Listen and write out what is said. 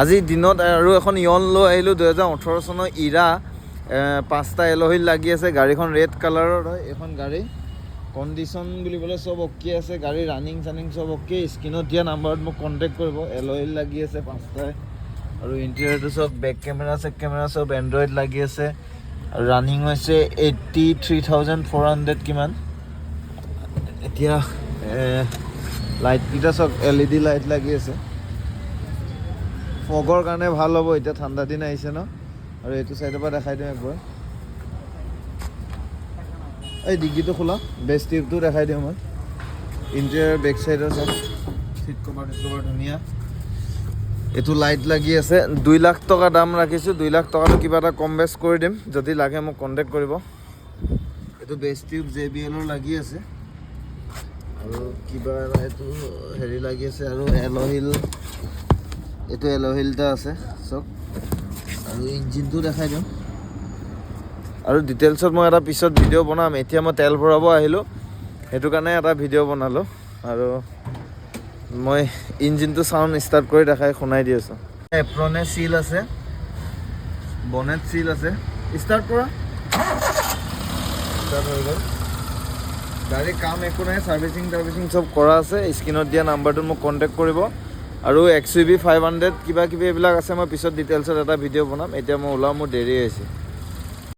আজি দিনত আৰু এখন ইয়ন লৈ আহিলোঁ 2018 চনৰ ইৰা 5টা এল'হিল লাগি আছে গাড়ীখন ৰেড কালাৰৰ হয় এইখন গাড়ী কণ্ডিশ্যন বুলিবলৈ চব অ'কে আছে গাড়ী ৰানিং চানিং চব অ'কে স্ক্ৰীণত দিয়া নাম্বাৰত মোক কণ্টেক্ট কৰিব এল'হিল লাগি আছে 5টাই আৰু ইণ্টেৰিয়ৰটো চব বেক কেমেৰা চেক কেমেৰা চব এণ্ড্ৰইড লাগি আছে আৰু ৰানিং হৈছে 83,400 কিমান এতিয়া লাইটকেইটা চব LED লাইট লাগি আছে ফগৰ কাৰণে ভাল হ'ব এতিয়া ঠাণ্ডা দিন আহিছে ন আৰু এইটো চাইডৰ পৰা দেখাই দিওঁ একবাৰ এই ডিগ্গিটো খোলা বেছ টিউবটো দেখাই দিওঁ মই ইণ্টেৰিয়ৰ বেক চাইডৰ চব চিট কভাৰ ধুনীয়া এইটো লাইট লাগি আছে 2 লাখ টকা দাম ৰাখিছোঁ 2 লাখ টকাটো কিবা এটা কম বেছ কৰি দিম যদি লাগে মোক কণ্টেক্ট কৰিব এইটো বেছ টিউব JBLৰ লাগি আছে আৰু কিবা এইটো হেৰি লাগি আছে আৰু এল'হিল এইটো এল'হিলটা আছে চব আৰু ইঞ্জিনটো দেখাই দিওঁ আৰু ডিটেইলছত মই এটা পিছত ভিডিঅ' বনাম এতিয়া মই তেল ভৰাব আহিলোঁ সেইটো কাৰণে এটা ভিডিঅ' বনালোঁ আৰু মই ইঞ্জিনটো চাউণ্ড ষ্টাৰ্ট কৰি দেখাই শুনাই দি আছোঁ এপ্ৰনে চিল আছে বনেট চিল আছে ষ্টাৰ্ট কৰা ষ্টাৰ্ট হৈ গ'ল গাড়ী কাম একো নাই চাৰ্ভিচিং চব কৰা আছে স্ক্ৰীণত দিয়া নাম্বাৰটোত মোক কণ্টেক্ট কৰিব আৰু XUV 500 কিবা কিবি এইবিলাক আছে মই পিছত ডিটেইলছত এটা ভিডিঅ' বনাম এতিয়া মই ওলাওঁ মোৰ দেৰি হৈছে